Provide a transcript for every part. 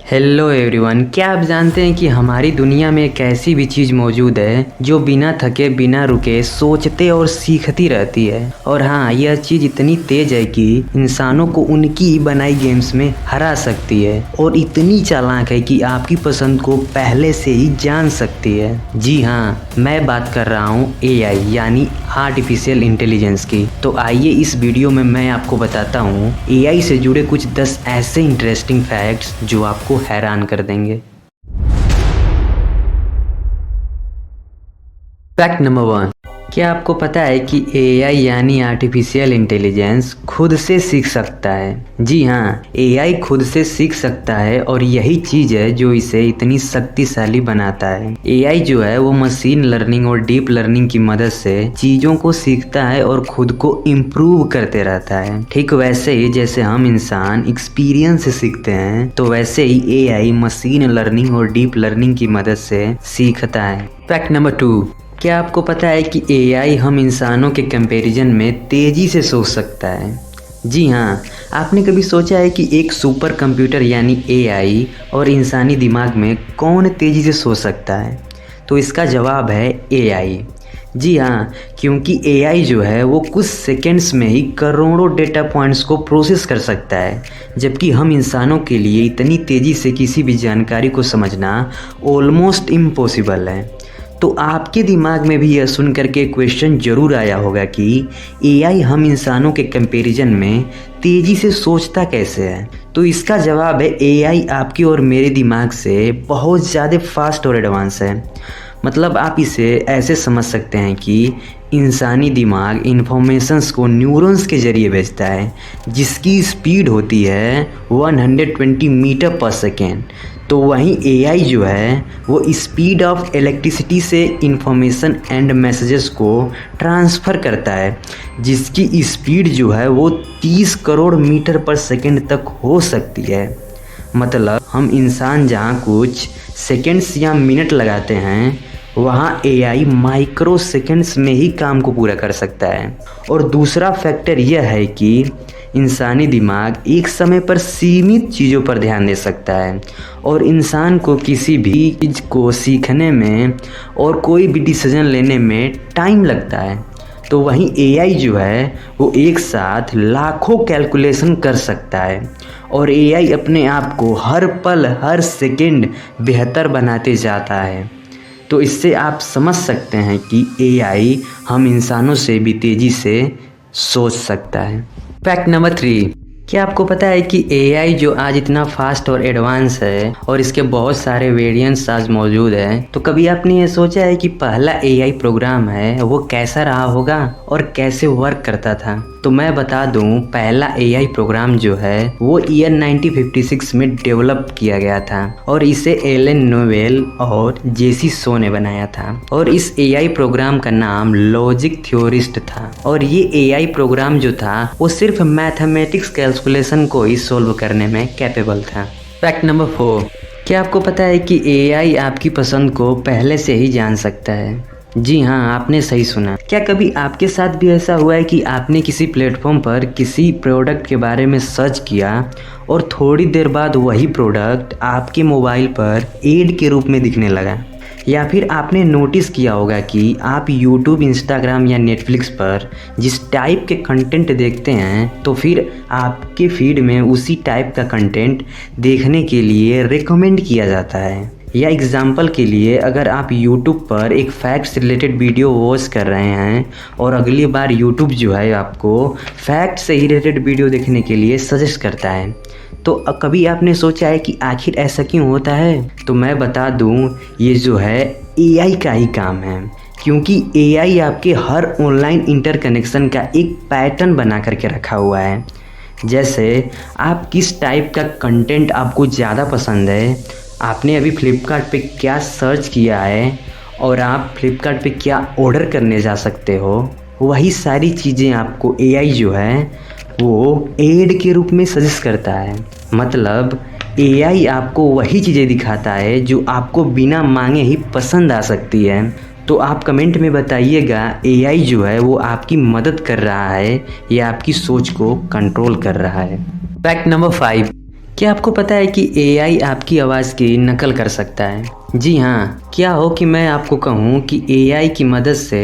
Hello everyone, क्या आप जानते हैं कि हमारी दुनिया में एक ऐसी भी चीज़ मौजूद है जो बिना थके बिना रुके सोचते और सीखती रहती है। और हाँ, यह चीज़ इतनी तेज है कि इंसानों को उनकी बनाई गेम्स में हरा सकती है और इतनी चालाक है कि आपकी पसंद को पहले से ही जान सकती है। जी हाँ, मैं बात कर रहा हूँ AI यानी आर्टिफिशियल इंटेलिजेंस की। तो आइए इस वीडियो में मैं आपको बताता हूँ AI से जुड़े कुछ 10 ऐसे इंटरेस्टिंग फैक्ट्स जो आपको हैरान कर देंगे। फैक्ट नंबर 1, क्या आपको पता है कि AI यानी आर्टिफिशियल इंटेलिजेंस खुद से सीख सकता है? जी हाँ, AI खुद से सीख सकता है और यही चीज़ है जो इसे इतनी शक्तिशाली बनाता है। AI जो है वो मशीन लर्निंग और डीप लर्निंग की मदद से चीज़ों को सीखता है और खुद को इम्प्रूव करते रहता है। ठीक वैसे ही जैसे हम इंसान एक्सपीरियंस से सीखते हैं, तो वैसे ही AI मशीन लर्निंग और डीप लर्निंग की मदद से सीखता है। फैक्ट नंबर 2, क्या आपको पता है कि AI हम इंसानों के कंपैरिजन में तेज़ी से सोच सकता है? जी हाँ, आपने कभी सोचा है कि एक सुपर कंप्यूटर यानी AI और इंसानी दिमाग में कौन तेज़ी से सोच सकता है? तो इसका जवाब है AI। जी हाँ, क्योंकि AI जो है वो कुछ सेकंड्स में ही करोड़ों डेटा पॉइंट्स को प्रोसेस कर सकता है, जबकि हम इंसानों के लिए इतनी तेज़ी से किसी भी जानकारी को समझना ऑलमोस्ट इम्पॉसिबल है। तो आपके दिमाग में भी यह सुन करके क्वेश्चन ज़रूर आया होगा कि AI हम इंसानों के कंपैरिजन में तेज़ी से सोचता कैसे है? तो इसका जवाब है AI आपके और मेरे दिमाग से बहुत ज़्यादा फास्ट और एडवांस है। मतलब आप इसे ऐसे समझ सकते हैं कि इंसानी दिमाग इन्फॉर्मेशंस को न्यूरॉन्स के ज़रिए भेजता है, जिसकी स्पीड होती है 120 मीटर पर सेकेंड। तो वहीं AI जो है वो स्पीड ऑफ इलेक्ट्रिसिटी से इंफॉर्मेशन एंड मैसेजेस को ट्रांसफ़र करता है, जिसकी स्पीड जो है वो 30 करोड़ मीटर पर सेकेंड तक हो सकती है। मतलब हम इंसान जहाँ कुछ सेकेंड्स या मिनट लगाते हैं, वहाँ AI माइक्रो सेकेंड्स में ही काम को पूरा कर सकता है। और दूसरा फैक्टर यह है कि इंसानी दिमाग एक समय पर सीमित चीज़ों पर ध्यान दे सकता है और इंसान को किसी भी चीज़ को सीखने में और कोई भी डिसीजन लेने में टाइम लगता है। तो वहीं AI जो है वो एक साथ लाखों कैलकुलेशन कर सकता है और AI अपने आप को हर पल हर सेकंड बेहतर बनाते जाता है। तो इससे आप समझ सकते हैं कि AI हम इंसानों से भी तेज़ी से सोच सकता है। फैक्ट नंबर 3, क्या आपको पता है कि AI जो आज इतना फास्ट और एडवांस है और इसके बहुत सारे वेरिएंट्स आज मौजूद हैं, तो कभी आपने ये सोचा है कि पहला AI प्रोग्राम है वो कैसा रहा होगा और कैसे वर्क करता था? तो मैं बता दूं, पहला AI प्रोग्राम जो है वो ईयर 1956 में डेवलप किया गया था और इसे एलन नोवेल और जेसी सो ने बनाया था। और इस AI प्रोग्राम का नाम लॉजिक थ्योरिस्ट था और ये AI प्रोग्राम जो था वो सिर्फ मैथमेटिक्स कैलकुलेशन को ही सोल्व करने में कैपेबल था। फैक्ट नंबर 4, क्या आपको पता है कि AI आपकी पसंद को पहले से ही जान सकता है? जी हाँ, आपने सही सुना। क्या कभी आपके साथ भी ऐसा हुआ है कि आपने किसी प्लेटफॉर्म पर किसी प्रोडक्ट के बारे में सर्च किया और थोड़ी देर बाद वही प्रोडक्ट आपके मोबाइल पर ऐड के रूप में दिखने लगा? या फिर आपने नोटिस किया होगा कि आप यूट्यूब, इंस्टाग्राम या नेटफ्लिक्स पर जिस टाइप के कंटेंट देखते हैं, तो फिर आपके फीड में उसी टाइप का कंटेंट देखने के लिए रिकमेंड किया जाता है। या एग्जाम्पल के लिए, अगर आप YouTube पर एक फैक्ट्स रिलेटेड वीडियो वॉच कर रहे हैं और अगली बार YouTube जो है आपको फैक्ट से ही रिलेटेड वीडियो देखने के लिए सजेस्ट करता है, तो कभी आपने सोचा है कि आखिर ऐसा क्यों होता है? तो मैं बता दूं, ये जो है AI का ही काम है, क्योंकि AI आपके हर ऑनलाइन इंटरकनेक्शन का एक पैटर्न बना करके रखा हुआ है। जैसे आप किस टाइप का कंटेंट आपको ज़्यादा पसंद है, आपने अभी फ्लिपकार्ट पे क्या सर्च किया है और आप फ्लिपकार्ट पे क्या ऑर्डर करने जा सकते हो, वही सारी चीज़ें आपको AI जो है वो ऐड के रूप में सजेस्ट करता है। मतलब AI आपको वही चीज़ें दिखाता है जो आपको बिना मांगे ही पसंद आ सकती है। तो आप कमेंट में बताइएगा, AI जो है वो आपकी मदद कर रहा है या आपकी सोच को कंट्रोल कर रहा है। फैक्ट नंबर 5, क्या आपको पता है कि एआई आपकी आवाज़ की नकल कर सकता है? जी हाँ, क्या हो कि मैं आपको कहूँ कि एआई की मदद से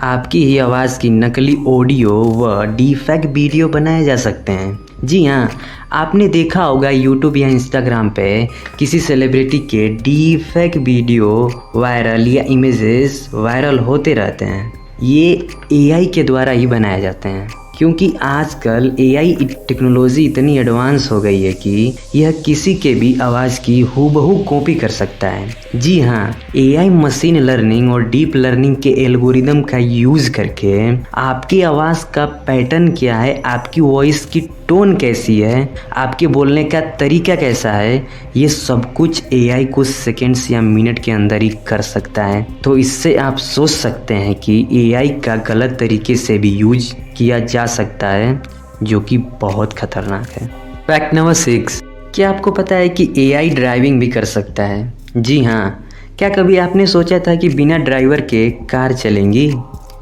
आपकी ही आवाज़ की नकली ऑडियो व डीफेक्ट वीडियो बनाए जा सकते हैं। जी हाँ, आपने देखा होगा यूट्यूब या इंस्टाग्राम पे किसी सेलिब्रिटी के डीफेक्ट वीडियो वायरल या इमेजेस वायरल होते रहते हैं। ये एआई के द्वारा ही बनाए जाते हैं, क्योंकि आजकल एआई टेक्नोलॉजी इतनी एडवांस हो गई है कि यह किसी के भी आवाज़ की हूबहू कॉपी कर सकता है। जी हाँ, एआई मशीन लर्निंग और डीप लर्निंग के एल्गोरिदम का यूज़ करके आपकी आवाज़ का पैटर्न क्या है, आपकी वॉइस की टोन कैसी है, आपके बोलने का तरीका कैसा है, ये सब कुछ एआई कुछ सेकंड्स या मिनट के अंदर ही कर सकता है। तो इससे आप सोच सकते हैं कि एआई का गलत तरीके से भी यूज किया जा सकता है, जो कि बहुत खतरनाक है। फैक्ट नंबर 6, क्या आपको पता है कि एआई ड्राइविंग भी कर सकता है? जी हाँ, क्या कभी आपने सोचा था कि बिना ड्राइवर के कार चलेंगी?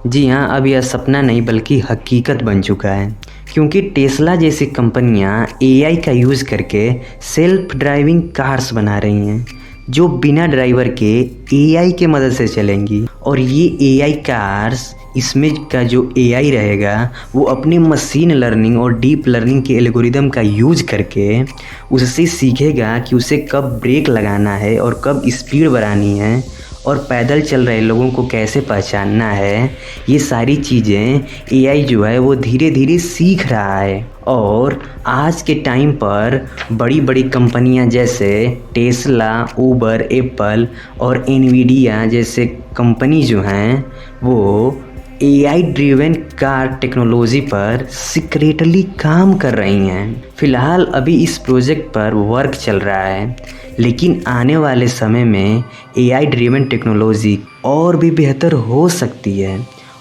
जी हाँ, अब यह सपना नहीं बल्कि हकीकत बन चुका है, क्योंकि टेस्ला जैसी कंपनियां एआई का यूज़ करके सेल्फ ड्राइविंग कार्स बना रही हैं, जो बिना ड्राइवर के एआई के मदद से चलेंगी। और ये एआई कार्स, इसमें का जो एआई रहेगा वो अपने मशीन लर्निंग और डीप लर्निंग के एल्गोरिदम का यूज करके उससे सीखेगा कि उसे कब ब्रेक लगाना है और कब स्पीड बढ़ानी है और पैदल चल रहे लोगों को कैसे पहचानना है। ये सारी चीज़ें एआई जो है वो धीरे धीरे सीख रहा है। और आज के टाइम पर बड़ी बड़ी कंपनियां जैसे टेस्ला, उबर, एप्पल और एनवीडिया जैसे कंपनी जो हैं वो एआई ड्रिवन कार टेक्नोलॉजी पर सीक्रेटली काम कर रही हैं। फ़िलहाल अभी इस प्रोजेक्ट पर वर्क चल रहा है, लेकिन आने वाले समय में एआई ड्रिवन टेक्नोलॉजी और भी बेहतर हो सकती है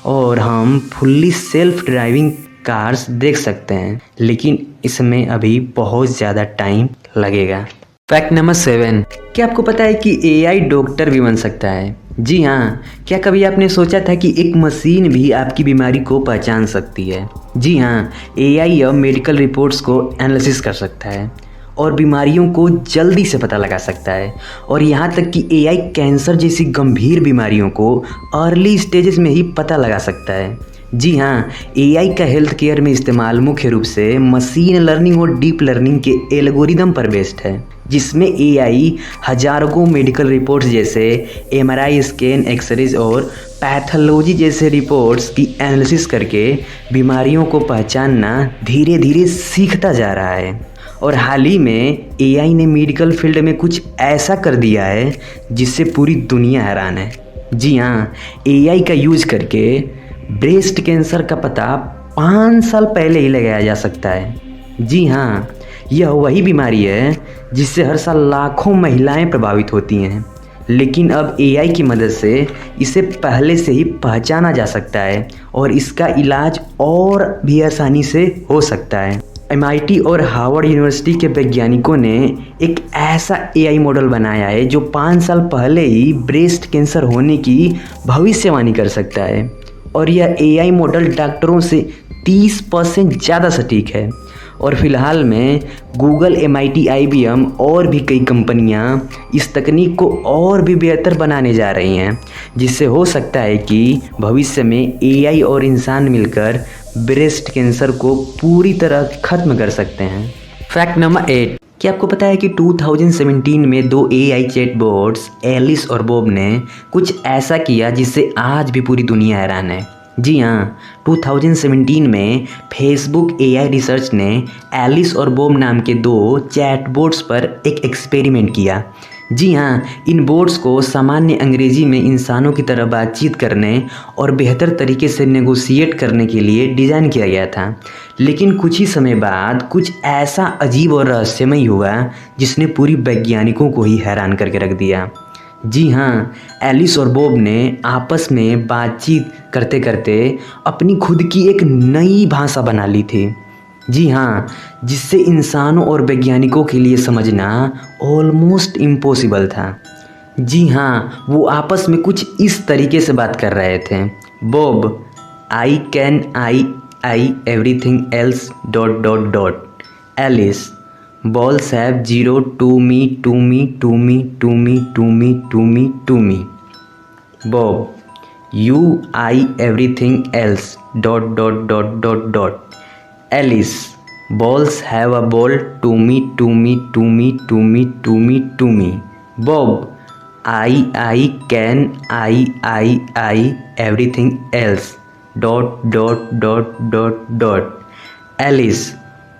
और हम फुल्ली सेल्फ ड्राइविंग कार्स देख सकते हैं, लेकिन इसमें अभी बहुत ज़्यादा टाइम लगेगा। फैक्ट नंबर 7, क्या आपको पता है कि एआई डॉक्टर भी बन सकता है? जी हाँ, क्या कभी आपने सोचा था कि एक मशीन भी आपकी बीमारी को पहचान सकती है? जी हाँ, एआई अब मेडिकल रिपोर्ट्स को एनालिसिस कर सकता है और बीमारियों को जल्दी से पता लगा सकता है। और यहाँ तक कि एआई कैंसर जैसी गंभीर बीमारियों को अर्ली स्टेजेस में ही पता लगा सकता है। जी हाँ, एआई का हेल्थ केयर में इस्तेमाल मुख्य रूप से मशीन लर्निंग और डीप लर्निंग के एल्गोरिदम पर बेस्ड है, जिसमें एआई हजारों मेडिकल रिपोर्ट्स जैसे एमआरआई स्कैन, एक्सरेज और पैथोलॉजी जैसे रिपोर्ट्स की एनालिसिस करके बीमारियों को पहचानना धीरे धीरे सीखता जा रहा है। और हाल ही में एआई ने मेडिकल फील्ड में कुछ ऐसा कर दिया है जिससे पूरी दुनिया हैरान है। जी हाँ, एआई का यूज करके ब्रेस्ट कैंसर का पता 5 साल पहले ही लगाया जा सकता है। जी हाँ, यह वही बीमारी है जिससे हर साल लाखों महिलाएं प्रभावित होती हैं, लेकिन अब एआई की मदद से इसे पहले से ही पहचाना जा सकता है और इसका इलाज और भी आसानी से हो सकता है। एमआईटी और हार्वर्ड यूनिवर्सिटी के वैज्ञानिकों ने एक ऐसा एआई मॉडल बनाया है जो 5 साल पहले ही ब्रेस्ट कैंसर होने की भविष्यवाणी कर सकता है। और यह एआई मॉडल डॉक्टरों से 30% ज़्यादा सटीक है। और फिलहाल में गूगल, एमआईटी, आईबीएम और भी कई कंपनियां इस तकनीक को और भी बेहतर बनाने जा रही हैं, जिससे हो सकता है कि भविष्य में एआई और इंसान मिलकर ब्रेस्ट कैंसर को पूरी तरह खत्म कर सकते हैं। फैक्ट नंबर 8, क्या आपको पता है कि 2017 में 2 एआई चैटबॉट्स एलिस और बॉब ने कुछ ऐसा किया जिससे आज भी पूरी दुनिया हैरान है? जी हाँ, 2017 में फेसबुक एआई रिसर्च ने एलिस और बॉब नाम के 2 चैटबॉट्स पर एक एक्सपेरिमेंट किया। जी हाँ, इन बोट्स को सामान्य अंग्रेजी में इंसानों की तरह बातचीत करने और बेहतर तरीके से नेगोशिएट करने के लिए डिज़ाइन किया गया था। लेकिन कुछ ही समय बाद कुछ ऐसा अजीब और रहस्यमय हुआ जिसने पूरी वैज्ञानिकों को ही हैरान करके रख दिया। जी हाँ, एलिस और बॉब ने आपस में बातचीत करते करते अपनी खुद की एक नई भाषा बना ली थी। जी हाँ, जिससे इंसानों और वैज्ञानिकों के लिए समझना ऑलमोस्ट इम्पॉसिबल था। जी हाँ, वो आपस में कुछ इस तरीके से बात कर रहे थे। Bob, I can I everything else ... Alice, balls have zero to me, to me, to me, to me, to me, to me, to me. Bob, you, I, everything else. Dot dot dot dot dot. Alice, balls have a ball. To me, to me, to me, to me, to me, to me. Bob, I can, I, everything else. Dot dot dot dot dot. Alice,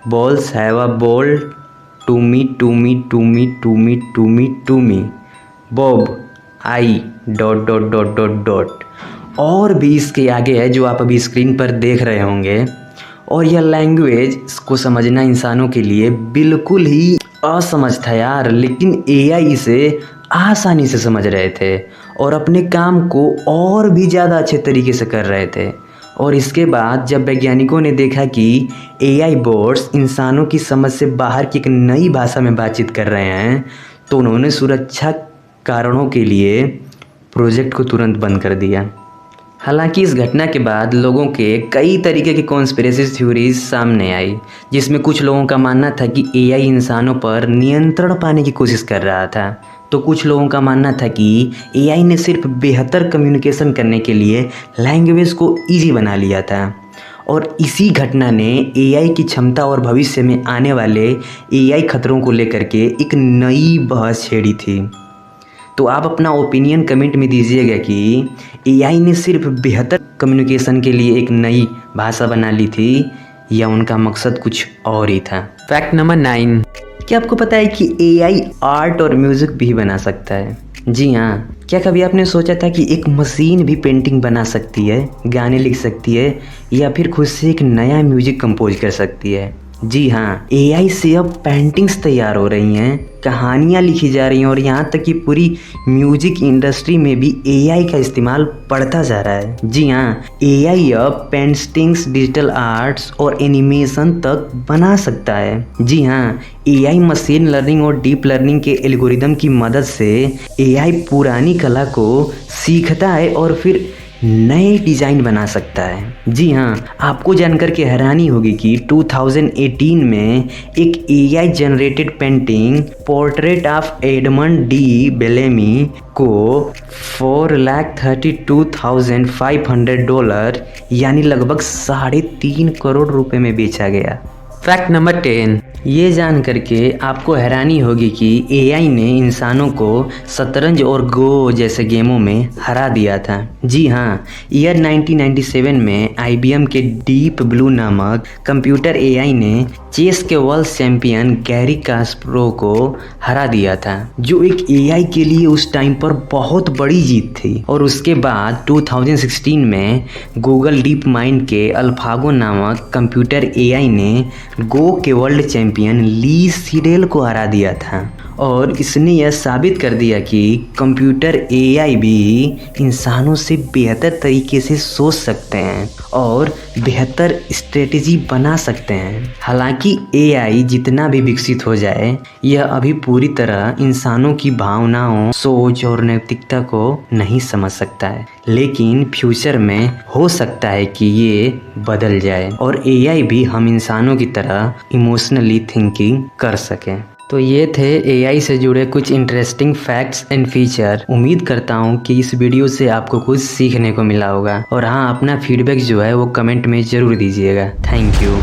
balls have a ball. To me, to me, to me, to me, to me, to me. Bob, I, dot dot dot dot dot. और भी इसके आगे है जो आप अभी screen पर देख रहे होंगे। और यह लैंग्वेज को समझना इंसानों के लिए बिल्कुल ही असमझ था यार, लेकिन एआई इसे आसानी से समझ रहे थे और अपने काम को और भी ज़्यादा अच्छे तरीके से कर रहे थे। और इसके बाद जब वैज्ञानिकों ने देखा कि एआई बोट्स इंसानों की समझ से बाहर की एक नई भाषा में बातचीत कर रहे हैं, तो उन्होंने सुरक्षा कारणों के लिए प्रोजेक्ट को तुरंत बंद कर दिया। हालांकि इस घटना के बाद लोगों के कई तरीके की कॉन्स्पिरेसी थ्योरीज सामने आई, जिसमें कुछ लोगों का मानना था कि एआई इंसानों पर नियंत्रण पाने की कोशिश कर रहा था, तो कुछ लोगों का मानना था कि एआई ने सिर्फ बेहतर कम्युनिकेशन करने के लिए लैंग्वेज को ईजी बना लिया था। और इसी घटना ने एआई की क्षमता और भविष्य में आने वाले एआई खतरों को लेकर के एक नई बहस छेड़ी थी। तो आप अपना ओपिनियन कमेंट में दीजिएगा कि एआई ने सिर्फ बेहतर कम्युनिकेशन के लिए एक नई भाषा बना ली थी या उनका मकसद कुछ और ही था। फैक्ट नंबर 9, क्या आपको पता है कि एआई आर्ट और म्यूज़िक भी बना सकता है? जी हाँ, क्या कभी आपने सोचा था कि एक मशीन भी पेंटिंग बना सकती है, गाने लिख सकती है या फिर खुद से एक नया म्यूजिक कंपोज कर सकती है? जी हाँ, एआई से अब पेंटिंग्स तैयार हो रही हैं, कहानियाँ लिखी जा रही हैं और यहाँ तक कि पूरी म्यूजिक इंडस्ट्री में भी एआई का इस्तेमाल बढ़ता जा रहा है। जी हाँ, एआई अब पेंटिंग्स, डिजिटल आर्ट्स और एनिमेशन तक बना सकता है। जी हाँ, एआई मशीन लर्निंग और डीप लर्निंग के एल्गोरिदम की मदद से एआई पुरानी कला को सीखता है और फिर नए डिज़ाइन बना सकता है। जी हाँ, आपको जानकर के हैरानी होगी कि 2018 में एक AI generated painting portrait of Edmond de Belamy को $432,500 यानी लगभग 3.5 करोड़ रुपए में बेचा गया। फैक्ट नंबर 10, ये जान करके आपको हैरानी होगी कि एआई ने इंसानों को शतरंज और गो जैसे गेमों में हरा दिया था। जी हाँ, ईयर 1997 में आईबीएम के डीप ब्लू नामक कंप्यूटर एआई ने चेस के वर्ल्ड चैंपियन गैरी कास्परोव को हरा दिया था, जो एक एआई के लिए उस टाइम पर बहुत बड़ी जीत थी। और उसके बाद 2016 में गूगल डीप माइंड के अल्फागो नामक कंप्यूटर एआई ने गो के वर्ल्ड चैंपियन ली सीडेल को हरा दिया था। और इसने यह साबित कर दिया कि कंप्यूटर एआई भी इंसानों से बेहतर तरीके से सोच सकते हैं और बेहतर स्ट्रेटेजी बना सकते हैं। हालांकि एआई जितना भी विकसित हो जाए, यह अभी पूरी तरह इंसानों की भावनाओं, सोच और नैतिकता को नहीं समझ सकता है, लेकिन फ्यूचर में हो सकता है कि ये बदल जाए और एआई भी हम इंसानों की तरह इमोशनली थिंकिंग कर सकें। तो ये थे एआई से जुड़े कुछ इंटरेस्टिंग फैक्ट्स एंड फीचर। उम्मीद करता हूँ कि इस वीडियो से आपको कुछ सीखने को मिला होगा। और हाँ, अपना फीडबैक जो है वो कमेंट में ज़रूर दीजिएगा। Thank you.